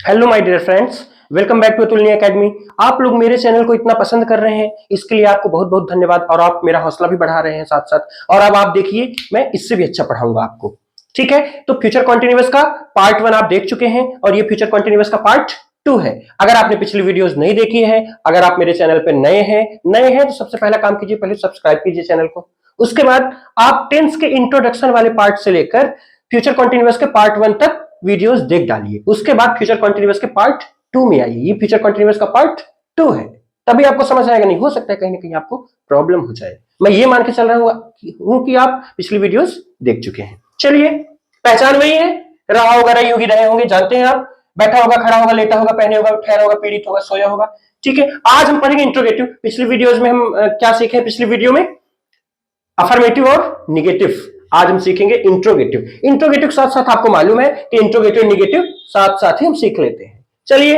Hello my dear friends, welcome back to अतुलनीय academy. आप लोग मेरे चैनल को इतना पसंद कर रहे हैं, इसके लिए आपको बहुत बहुत धन्यवाद। और आप मेरा हौसला भी बढ़ा रहे हैं साथ साथ। और अब आप देखिए, मैं इससे भी अच्छा पढ़ाऊंगा आपको। ठीक है, तो फ्यूचर कॉन्टिन्यूअस का पार्ट 1 आप देख चुके हैं और ये फ्यूचर कॉन्टिन्यूअस का पार्ट 2 है। अगर आपने पिछली वीडियोस नहीं देखी है, अगर आप मेरे चैनल पे नए हैं तो सबसे पहला काम कीजिए, पहले सब्सक्राइब कीजिए चैनल को। उसके बाद आप टेंस के इंट्रोडक्शन वाले पार्ट से लेकर फ्यूचर कॉन्टिन्यूअस के पार्ट 1 तक वीडियोस देख डालिए। उसके बाद फ्यूचर कॉन्टिन्यूअस के पार्ट 2 में आइए। ये फ्यूचर कॉन्टिन्यूअस का पार्ट 2 है, तभी आपको समझ आएगा। नहीं हो सकता है कहीं ना कहीं आपको प्रॉब्लम हो जाए। मैं ये मान के चल रहा हूं कि आप पिछली वीडियोस देख चुके हैं। चलिए, पहचान वही है, रहा होगा, रही होगी, रहे होंगे, जानते हैं आप। बैठा होगा, खड़ा होगा, लेटा होगा, पहने होगा, ठहरा होगा, पीड़ित होगा, सोया होगा। ठीक है, आज हम पढ़ेंगे इंट्रोगेटिव। पिछली वीडियोस में हम क्या सीखे? पिछली वीडियो में अफर्मेटिव और निगेटिव। आज हम सीखेंगे इंट्रोगेटिव। इंट्रोगेटिव साथ साथ आपको मालूम है कि इंट्रोगेटिव निगेटिव साथ साथ ही हम सीख लेते हैं। चलिए,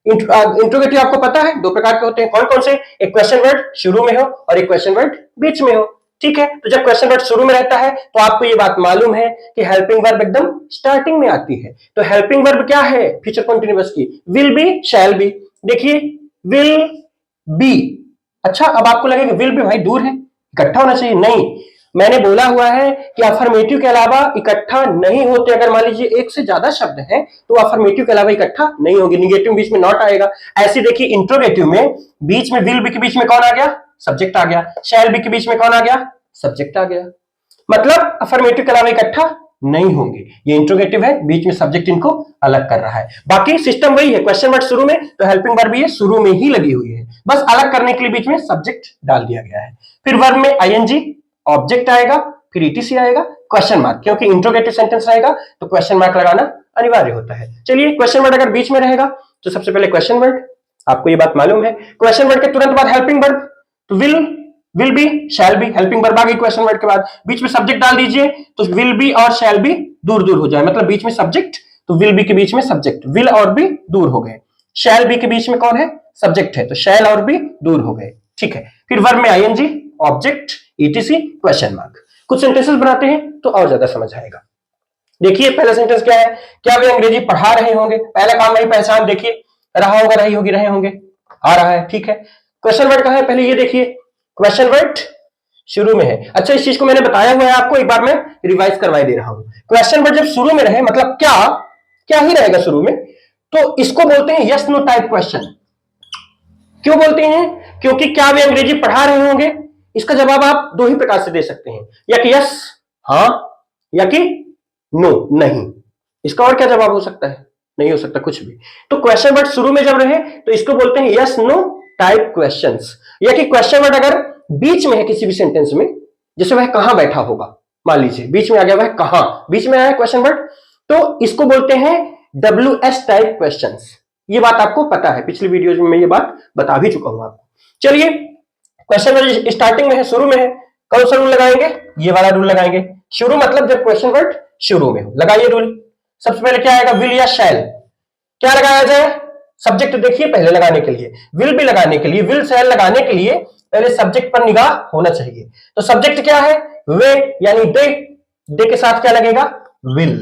इंट्रोगेटिव आपको पता है दो प्रकार के होते हैं। कौन कौन से? एक क्वेश्चन वर्ड शुरू में हो और एक क्वेश्चन वर्ड बीच में हो। ठीक है, तो जब क्वेश्चन वर्ड शुरू में रहता है तो आपको ये बात मालूम है कि हेल्पिंग वर्ब एकदम स्टार्टिंग में आती है। तो हेल्पिंग वर्ब क्या है फ्यूचर कंटीन्यूअस की? Will be, shall B. देखिए, विल बी। अच्छा, अब आपको लगेगा विल बी भाई दूर है, इकट्ठा होना चाहिए। नहीं, मैंने बोला हुआ है कि अफर्मेटिव के अलावा इकट्ठा नहीं होते। अगर मान लीजिए एक से ज्यादा शब्द हैं तो अफर्मेटिव के अलावा इकट्ठा नहीं होगी। निगेटिव बीच में नॉट आएगा। ऐसे देखिए, इंट्रोगेटिव में बीच में विल बी के बीच में कौन आ गया? सब्जेक्ट आ गया। शैल बी के बीच में कौन आ गया? सब्जेक्ट आ गया। मतलब अफर्मेटिव के अलावा इकट्ठा नहीं होंगे। ये इंट्रोगेटिव है, बीच में सब्जेक्ट इनको अलग कर रहा है। बाकी सिस्टम वही है। क्वेश्चन वर्ड शुरू में तो हेल्पिंग वर्ब भी शुरू में ही लगी हुई है, बस अलग करने के लिए बीच में सब्जेक्ट डाल दिया गया है। फिर वर्ब में आईएनजी, ऑब्जेक्ट आएगा, फिर ईटीसी आएगा, क्वेश्चन मार्क, क्योंकि इंट्रोगेटिव सेंटेंस रहेगा तो क्वेश्चन मार्क लगाना अनिवार्य होता है। चलिए, क्वेश्चन वर्ड अगर बीच में रहेगा तो सबसे पहले क्वेश्चन वर्ड, आपको ये बात मालूम है। क्वेश्चन वर्ड के तुरंत बाद हेल्पिंग वर्ब, तो will be, shall be. Helping verb आ गई क्वेश्चन वर्ड के बाद, बीच में सब्जेक्ट डाल दीजिए तो विल बी और शैल बी दूर दूर हो जाए। मतलब बीच में सब्जेक्ट तो विल बी के बीच में सब्जेक्ट, विल और बी दूर हो गए। शैल बी के बीच में कौन है? सब्जेक्ट है, तो शैल और बी दूर हो गए। ठीक है, फिर वर्ब में ING, object, ETC, question mark. कुछ सेंटेंसेस बनाते हैं तो और ज्यादा समझ आएगा। देखिए, पहला सेंटेंस क्या है? क्या वे अंग्रेजी पढ़ा रहे होंगे? पहला काम वही पहचान। देखिए, रहा होगा, रही होगी, रहे होंगे, आ रहा है। ठीक है, क्वेश्चन वर्ड कहां है? पहले ये देखिए, क्वेश्चन वर्ड शुरू में है। अच्छा, इस चीज को मैंने बताया हुआ है आपको, एक बार मैं रिवाइज करवाई दे रहा हूं। क्वेश्चन वर्ड जब शुरू में रहे मतलब क्या क्या ही रहेगा शुरू में, तो इसको बोलते हैं यस नो टाइप क्वेश्चन। क्यों बोलते हैं? क्योंकि क्या वे अंग्रेजी पढ़ा रहे होंगे, इसका जवाब आप दो ही प्रकार से दे सकते हैं, या कि यस, हां, या कि नो, नहीं। इसका और क्या जवाब हो सकता है? नहीं हो सकता कुछ भी। तो क्वेश्चन वर्ड शुरू में जब रहे तो इसको बोलते हैं यस नो टाइप क्वेश्चंस। या कि क्वेश्चन वर्ड अगर बीच में है किसी भी सेंटेंस में, जैसे वह कहां बैठा होगा, मान लीजिए बीच में आ गया, वह कहां, बीच में आया क्वेश्चन वर्ड, तो इसको बोलते हैं WS टाइप क्वेश्चंस। ये बात आपको पता है, पिछली वीडियोज में मैं ये बात बता भी चुका हूं आपको। चलिए, क्वेश्चन वर्ड स्टार्टिंग में है, शुरू में है, कौन सा रूल लगाएंगे? ये वाला रूल लगाएंगे। शुरू मतलब जब क्वेश्चन वर्ड शुरू में हो, लगाइए रूल। सबसे पहले क्या आएगा? विल या शैल। क्या लगाया जाए? सब्जेक्ट देखिए पहले लगाने के लिए, विल भी लगाने के लिए, विल शैल लगाने के लिए पहले सब्जेक्ट पर निगाह होना चाहिए। तो सब्जेक्ट क्या है? वे, यानी दे। दे के साथ क्या लगेगा? विल।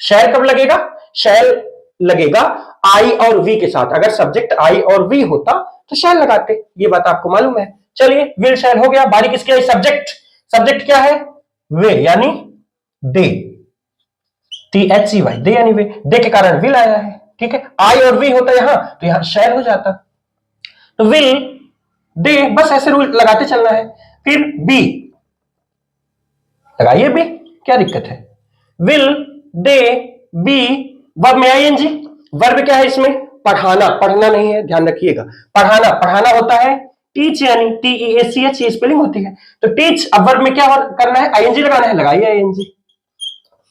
शैल कब लगेगा? शैल लगेगा आई और वी के साथ। अगर सब्जेक्ट आई और वी होता तो शैल लगाते, ये बात आपको मालूम है। चलिए, विल शैल हो गया। बारी किसकी आई? सब्जेक्ट। सब्जेक्ट क्या है? वे, यानी दे, THCY, दे यानी वे। दे के कारण विल आया है। ठीक है, आई और वी होता यहां तो यहां शैल हो जाता, तो विल, दे, बस ऐसे रूल लगाते चलना है। फिर बी लगाइए, बी, क्या दिक्कत है? विल, दे, बी, वर्ब में आईएनजी। वर्ब क्या है इसमें? पढ़ाना, पढ़ना नहीं है, ध्यान रखिएगा। पढ़ाना, पढ़ाना होता है टीच, यानी TEACH, ये स्पेलिंग होती है। तो टीच, अब वर्ब में क्या करना है? आईएनजी लगाना है, लगाइए आईएनजी।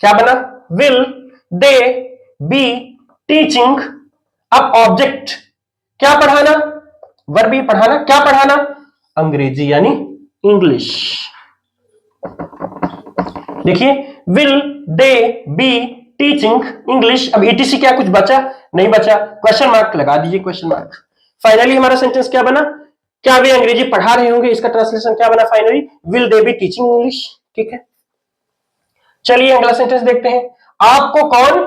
क्या बना? Will, they, be, teaching. अब ऑब्जेक्ट, क्या पढ़ाना? वर्ब भी पढ़ाना, क्या पढ़ाना? अंग्रेजी, यानी इंग्लिश। देखिए, will, they, be, teaching English. अब ETC क्या कुछ बचा? नहीं बचा, क्वेश्चन मार्क लगा दीजिए, क्वेश्चन मार्क। फाइनली हमारा सेंटेंस क्या बना? क्या वे अंग्रेजी पढ़ा रहे होंगे, इसका ट्रांसलेशन क्या बना finally? Will they be teaching English. ठीक है, चलिए अगला सेंटेंस देखते हैं। आपको कौन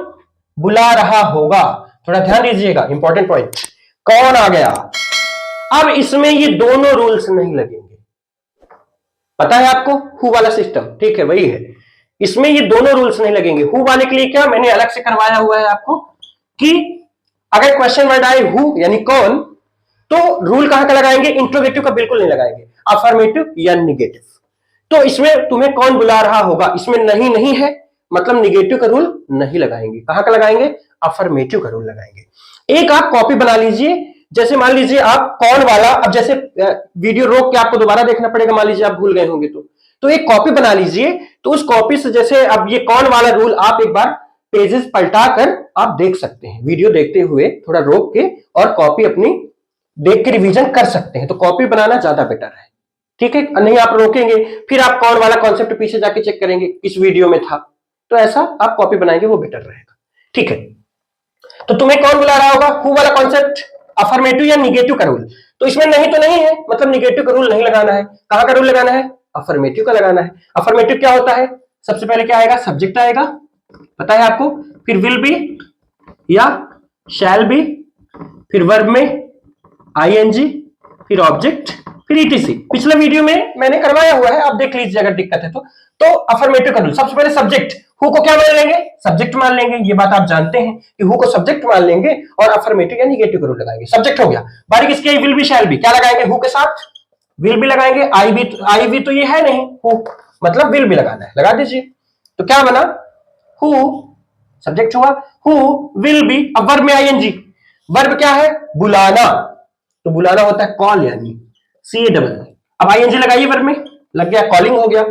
बुला रहा होगा। थोड़ा ध्यान दीजिएगा, इंपॉर्टेंट पॉइंट। कौन आ गया? अब इसमें ये दोनों रूल्स नहीं लगेंगे। पता है आपको हु वाला सिस्टम? ठीक है, वही है। इसमें ये दोनों रूल्स नहीं लगेंगे। हु वाले के लिए क्या मैंने अलग से करवाया हुआ है आपको कि अगर क्वेश्चन वर्ड आए हु यानी कौन, तो रूल कहां का लगाएंगे? इंट्रोगेटिव का बिल्कुल नहीं लगाएंगे, अफर्मेटिव या निगेटिव। तो इसमें तुम्हें कौन बुला रहा होगा, इसमें नहीं नहीं है, मतलब निगेटिव का रूल नहीं लगाएंगे। कहां का लगाएंगे? अफर्मेटिव का रूल लगाएंगे। एक आप कॉपी बना लीजिए, जैसे मान लीजिए आप कौन वाला, अब जैसे वीडियो रोक के आपको दोबारा देखना पड़ेगा, मान लीजिए आप भूल गए होंगे तो एक कॉपी बना लीजिए। तो उस कॉपी से जैसे अब ये कौन वाला रूल आप एक बार पेजेस पलटा कर आप देख सकते हैं, वीडियो देखते हुए थोड़ा रोक के, और कॉपी अपनी देख के रिवीजन कर सकते हैं। तो कॉपी बनाना ज्यादा बेटर है, ठीक है? नहीं आप रोकेंगे फिर आप कौन वाला कॉन्सेप्ट पीछे जाके चेक करेंगे किस वीडियो में था, तो ऐसा आप कॉपी बनाएंगे वो बेटर रहेगा, ठीक है? तो तुम्हें कौन बुला रहा होगा, हु वाला कॉन्सेप्ट, अफर्मेटिव या निगेटिव का रूल। तो इसमें नहीं तो नहीं है, मतलब निगेटिव का रूल नहीं लगाना है। कहां का रूल लगाना है? अफर्मेटिव का लगाना है। अफर्मेटिव क्या होता है? सबसे पहले क्या आएगा? सब्जेक्ट आएगा, पता है आपको, फिर विल बी या शैल बी, फिर वर्ब में आईएनजी, फिर ऑब्जेक्ट, फिर ईटीसी। पिछले वीडियो में मैंने करवाया हुआ है, आप देख लीजिए अगर दिक्कत है तो अफर्मेटिव का रूल सबसे पहले सब्जेक्ट, हु को क्या मान लेंगे? सब्जेक्ट मान लेंगे। ये बात आप जानते हैं कि हु को सब्जेक्ट मान लेंगे और अफर्मेटिव या निगेटिव का रूल लगाएंगे। सब्जेक्ट हो गया। बारी किसकी आई? Will be shall be. क्या लगाएंगे? हु के साथ विल बी लगाएंगे। आई भी तो ये है नहीं, हु मतलब विल बी लगाना है, लगा दीजिए। तो क्या बना? हु सब्जेक्ट हुआ, हु विल बी। अब वर्ब में आईएनजी, वर्ब क्या है? बुलाना, तो बुलाना होता है कॉल, यानी सी डबल। अब आईएनजी लगाइए वर्ब में, लग गया, कॉलिंग हो गया।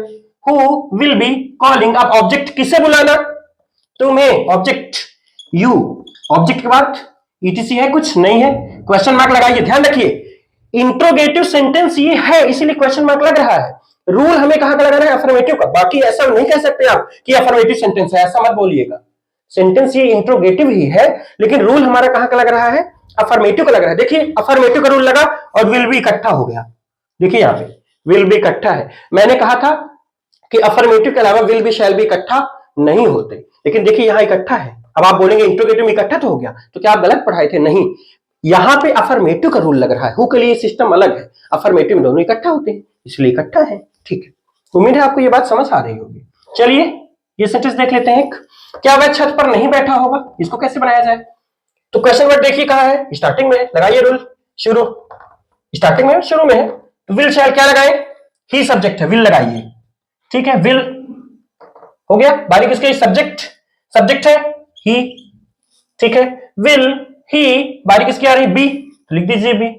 Who will be calling. अब ऑब्जेक्ट किसे बुलाना? तुम्हें, ऑब्जेक्ट यू। ऑब्जेक्ट के बाद ईटीसी है? कुछ नहीं है, क्वेश्चन मार्क लगाइए। ध्यान रखिए इंट्रोगेटिव सेंटेंस ये है, इसीलिए क्वेश्चन मार्क लग रहा है। रूल हमें कहां का लगाना है? अफर्मेटिव का। बाकी ऐसा नहीं कह सकते आप कि अफर्मेटिव सेंटेंस है, ऐसा मत बोलिएगा। सेंटेंस ये इंट्रोगेटिव ही है, लेकिन रूल हमारा कहां का लग रहा है? अफर्मेटिव का लग रहा है। देखिए अफर्मेटिव का रूल लगा और विल बी इकट्ठा हो गया। देखिए यहां पे विल बी इकट्ठा है। मैंने कहा था कि अफर्मेटिव के अलावा विल बी शैल बी इकट्ठा नहीं होते, लेकिन देखिए यहां इकट्ठा है। अब आप बोलेंगे इंट्रोगेटिव में इकट्ठा तो हो गया, तो क्या आप गलत पढ़ाए थे? नहीं, यहां पे अफर्मेटिव का रूल लग रहा है। हु के लिए सिस्टम अलग है, अफर्मेटिव में दोनों इकट्ठा होते हैं, इसलिए इकट्ठा है, ठीक है? उम्मीद है आपको ये बात समझ आ रही होगी। चलिए ये सेंटेंस देख लेते हैं। क्या वह छत पर नहीं बैठा होगा? इसको कैसे बनाया जाए? तो क्वेश्चन वर्ड देखिए कहां है? स्टार्टिंग में। लगाइए रूल, शुरू, स्टार्टिंग में, शुरू में है। तो विल शैल क्या लगाए? ही सब्जेक्ट है, विल लगाइए, ठीक है? विल हो गया। बारी किसके? सब्जेक्ट, सब्जेक्ट है ही, ठीक है? Will he. बारी किसकी आ रही? बी, तो लिख दीजिए बी।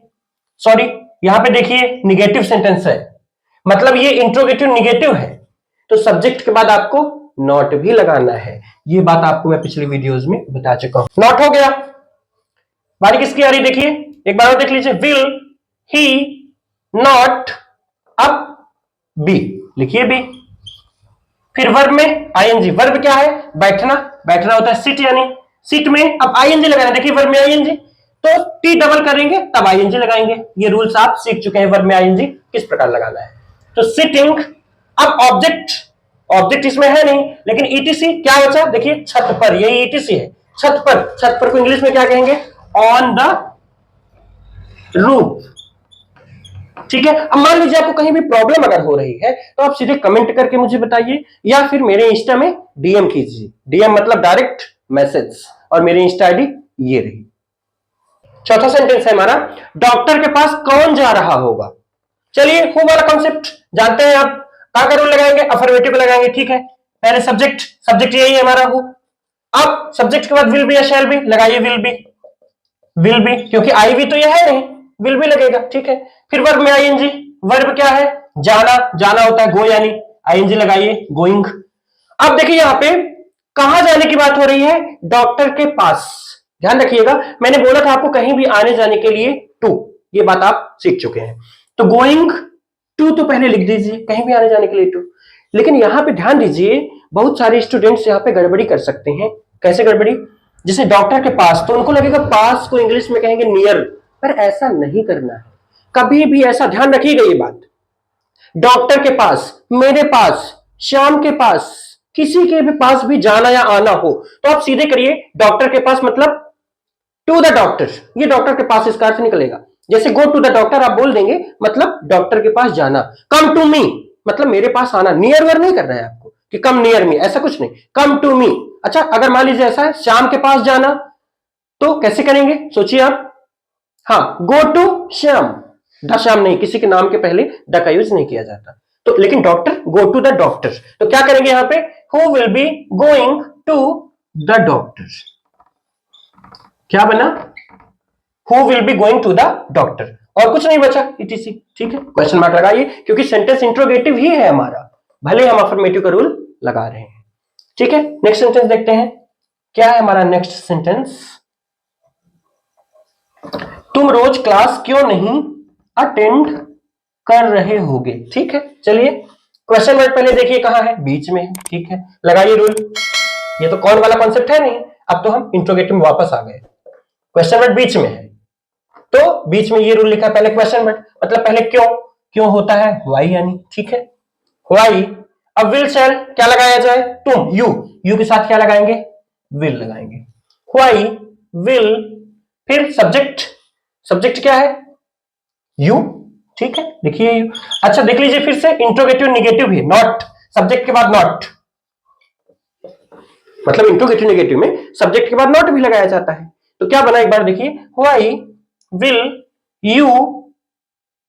सॉरी, यहां पे देखिए निगेटिव सेंटेंस है, मतलब ये इंट्रोगेटिव निगेटिव है, तो सब्जेक्ट के बाद आपको नॉट भी लगाना है। ये बात आपको मैं पिछले वीडियोस में बता चुका हूं। नॉट हो गया। बारी किसकी आ रही? देखिए एक बार और देख लीजिए। विल ही नॉट, अब बी, लिखिए बी। फिर वर्ब में आईएनजी। वर्ब क्या है? बैठना, बैठना होता है सिट, यानी सिट में अब आईएनजी लगाना। देखिए वर्ब में आईएनजी, तो टी डबल करेंगे तब आईएनजी लगाएंगे। ये रूल्स आप सीख चुके हैं, वर्ब में आईएनजी किस प्रकार लगाना है। तो सिटिंग। अब ऑब्जेक्ट, ऑब्जेक्ट इसमें है नहीं, लेकिन ईटीसी क्या बचा? देखिए छत पर, यही ईटीसी है, छत पर। छत पर को इंग्लिश में क्या कहेंगे? ऑन द रूफ, ठीक है? अब मान लीजिए आपको कहीं भी प्रॉब्लम अगर हो रही है तो आप सीधे कमेंट करके मुझे बताइए, या फिर मेरे इंस्टा में डीएम कीजिए। डीएम मतलब डायरेक्ट मैसेज, और मेरी इंस्टा आईडी ये रही। चौथा सेंटेंस है हमारा, डॉक्टर के पास कौन जा रहा होगा? चलिए हु वाला कॉन्सेप्ट जानते हैं आप, कहां का रूल लगाएंगे? अफर्मेटिव लगाएंगे, ठीक है? पहले सब्जेक्ट, सब्जेक्ट यही है हमारा हु। अब सब्जेक्ट के बाद विल बी या शैल बी, लगाइए विल बी, विल बी, क्योंकि आई भी तो ये है नहीं, विल भी लगेगा, ठीक है? फिर वर्ब में आईएनजी। वर्ब क्या है? जाना, जाना होता है गो, यानी आईएनजी लगाइए, गोइंग। अब देखिए यहां पे कहां जाने की बात हो रही है? डॉक्टर के पास। ध्यान रखिएगा, मैंने बोला था आपको कहीं भी आने जाने के लिए टू, ये बात आप सीख चुके हैं। तो गोइंग टू तो पहले लिख दीजिए, कहीं भी आने जाने के लिए टू। लेकिन यहां पे ध्यान दीजिए, बहुत सारे स्टूडेंट्स यहां पे गड़बड़ी कर सकते हैं। कैसे गड़बड़ी? जैसे डॉक्टर के पास, तो उनको लगेगा पास को इंग्लिश में कहेंगे नियर, पर ऐसा नहीं करना है कभी भी, ऐसा ध्यान रखिएगा ये बात। डॉक्टर के पास, मेरे पास, श्याम के पास, किसी के भी पास भी जाना या आना हो तो आप सीधे करिए डॉक्टर के पास, मतलब टू द डॉक्टर, ये डॉक्टर के पास इसका अर्थ निकलेगा। जैसे गो टू द डॉक्टर आप बोल देंगे, मतलब डॉक्टर के पास जाना। कम टू मी मतलब मेरे पास आना, नियर वर नहीं करना है आपको कि कम नियर मी, ऐसा कुछ नहीं, कम टू मी। अच्छा, अगर मान लीजिए ऐसा है श्याम के पास जाना, तो कैसे करेंगे सोचिए आप। हाँ, go to Shyam, the Shyam नहीं, किसी के नाम के पहले द का यूज नहीं किया जाता। तो लेकिन doctor, go to the doctor, तो क्या करेंगे यहां पे, who will be going to the doctor. क्या बना, who will be going to the doctor, और कुछ नहीं बचा, इटीसी। ठीक है, क्वेश्चन मार्क लगाइए क्योंकि सेंटेंस इंट्रोगेटिव ही है हमारा, भले हम अफर्मेटिव का रूल लगा रहे हैं। ठीक है, नेक्स्ट सेंटेंस देखते हैं, क्या है हमारा नेक्स्ट सेंटेंस। तुम रोज क्लास क्यों नहीं अटेंड कर रहे होगे। ठीक है, चलिए क्वेश्चन वर्ड पहले देखिए कहां है, बीच में है। ठीक है, लगाइए रूल, ये तो कौन वाला कॉन्सेप्ट है नहीं, अब तो हम इंट्रोगेटिव में वापस आ गए। क्वेश्चन वर्ड बीच में है तो बीच में ये रूल लिखा, पहले क्वेश्चन वर्ड मतलब पहले क्यों, क्यों होता है व्हाई यानी। ठीक है, व्हाई। अब विल शैल क्या लगाया जाए, तुम, यू के साथ क्या लगाएंगे, विल लगाएंगे। व्हाई विल, फिर सब्जेक्ट, सब्जेक्ट क्या है, यू। ठीक है, देखिए यू। अच्छा देख लीजिए फिर से, इंट्रोगेटिव निगेटिव है, नॉट, सब्जेक्ट के बाद नॉट, मतलब इंट्रोगेटिव निगेटिव में सब्जेक्ट के बाद नॉट भी लगाया जाता है। तो क्या बना एक बार देखिए, व्हाई विल यू,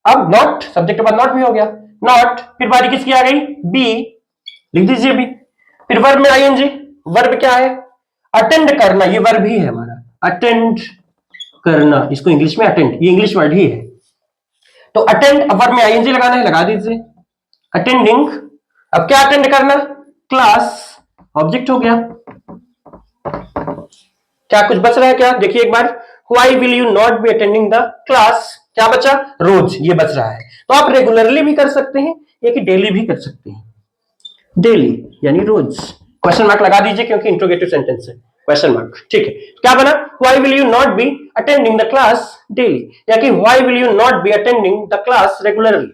अब नॉट, सब्जेक्ट के बाद नॉट भी हो गया, नॉट, फिर बारी किसकी आ गई, बी, लिख दीजिए बी। फिर वर्ब में आईएनजी, वर्ब क्या है, अटेंड करना, ये वर्ब ही है हमारा, अटेंड करना, इसको इंग्लिश में अटेंड, ये इंग्लिश वर्ड ही है। तो अटेंड, अब वर्ब में आईएनजी लगाना है, लगा दीजिए, अटेंडिंग। अब क्या अटेंड करना, क्लास, ऑब्जेक्ट हो गया। क्या कुछ बच रहा है क्या, देखिए एक बार, why will you not be attending the class, क्या बचा, रोज, ये बच रहा है। तो आप रेगुलरली भी कर सकते हैं या कि डेली भी कर सकते हैं, डेली यानी रोज। क्वेश्चन मार्क लगा दीजिए क्योंकि इंट्रोगेटिव सेंटेंस है, क्वेश्चन मार्क। ठीक है, क्या बना, why will you not be attending the class daily, या कि why will you not be attending the class regularly.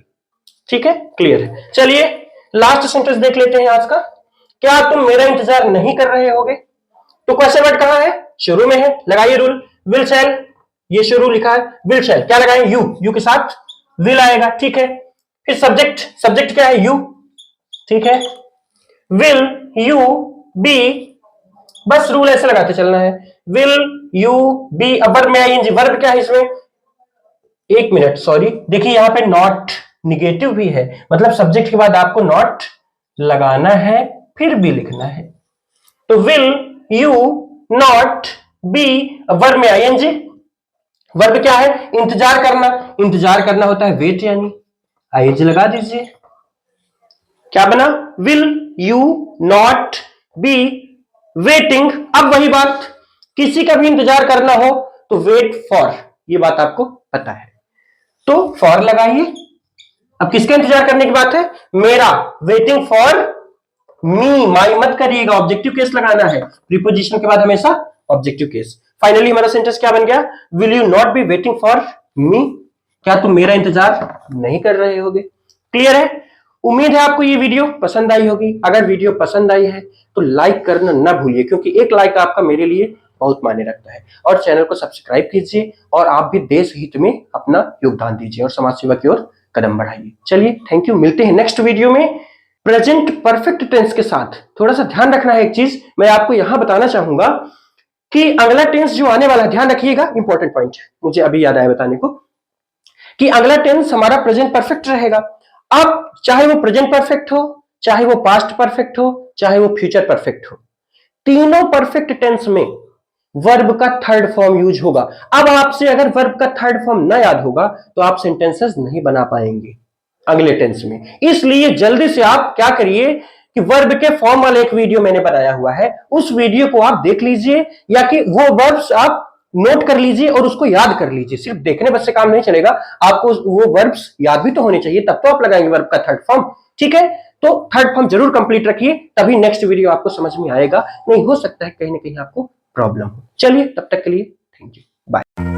ठीक है, क्लियर है। चलिए लास्ट सेंटेंस देख लेते हैं आज का, क्या तुम मेरा इंतजार नहीं कर रहे होगे। तो क्वेश्चन वर्ड कहां है, शुरू में है, लगाइए रूल, विल शैल, ये शुरू लिखा है, विल शैल क्या लगाएं, यू के साथ विल आएगा। ठीक है, फिर सब्जेक्ट, सब्जेक्ट क्या है, यू। ठीक है, विल यू बी, बस रूल ऐसे लगाते चलना है, विल यू बी। अब वर्ब में आईएनजी, वर्ब क्या है इसमें, एक मिनट सॉरी, देखिए यहां पे नॉट निगेटिव भी है, मतलब सब्जेक्ट के बाद आपको नॉट लगाना है, फिर भी लिखना है। तो will you not B, verb में आईएनजी, वर्ब क्या है, इंतजार करना, इंतजार करना होता है वेट, यानी आईएनजी लगा दीजिए। क्या बना, will you not be waiting. अब वही बात, किसी का भी इंतजार करना हो तो वेट फॉर, ये बात आपको पता है, तो फॉर लगाइए। अब किसका इंतजार करने की बात है, मेरा, वेटिंग फॉर मी, माई मत करिएगा, ऑब्जेक्टिव केस लगाना है, प्रीपोजिशन के बाद हमेशा ऑब्जेक्टिव केस। फाइनली हमारा सेंटेंस क्या बन गया, will you not be waiting for me, क्या तुम मेरा इंतजार नहीं कर रहे होगे। क्लियर है, उम्मीद है आपको ये वीडियो पसंद आई होगी। अगर वीडियो पसंद आई है तो लाइक करना ना भूलिए, क्योंकि एक लाइक आपका मेरे लिए बहुत मायने रखता है। और चैनल को सब्सक्राइब कीजिए और आप भी देश हित में अपना योगदान दीजिए और समाज सेवा की ओर कदम बढ़ाइए। चलिए थैंक यू, मिलते हैं नेक्स्ट वीडियो में प्रेजेंट परफेक्ट टेंस के साथ। थोड़ा सा ध्यान रखना है, एक चीज मैं आपको यहां बताना चाहूंगा कि अगला टेंस जो आने वाला है, ध्यान रखिएगा, इंपॉर्टेंट पॉइंट मुझे अभी याद आया बताने को, कि अगला टेंस हमारा प्रेजेंट परफेक्ट रहेगा। अब चाहे वो प्रेजेंट परफेक्ट हो, चाहे वो पास्ट परफेक्ट हो, चाहे वो फ्यूचर परफेक्ट हो, तीनों परफेक्ट टेंस में वर्ब का थर्ड फॉर्म यूज होगा। अब आपसे अगर वर्ब का थर्ड फॉर्म ना याद होगा तो आप सेंटेंसेस नहीं बना पाएंगे अगले टेंस में। इसलिए जल्दी से आप क्या करिए कि वर्ब के फॉर्म वाला एक वीडियो मैंने बनाया हुआ है, उस वीडियो को आप देख लीजिए, या कि वो वर्ब्स आप नोट कर लीजिए और उसको याद कर लीजिए। सिर्फ देखने बस से काम नहीं चलेगा, आपको वो वर्ब्स याद भी तो होने चाहिए, तब तो आप लगाएंगे वर्ब का थर्ड फॉर्म। ठीक है, तो थर्ड फॉर्म जरूर कंप्लीट रखिए, तभी नेक्स्ट वीडियो आपको समझ में आएगा, नहीं हो सकता है कहीं ना कहीं आपको प्रॉब्लम हो। चलिए तब तक के लिए थैंक यू, बाय।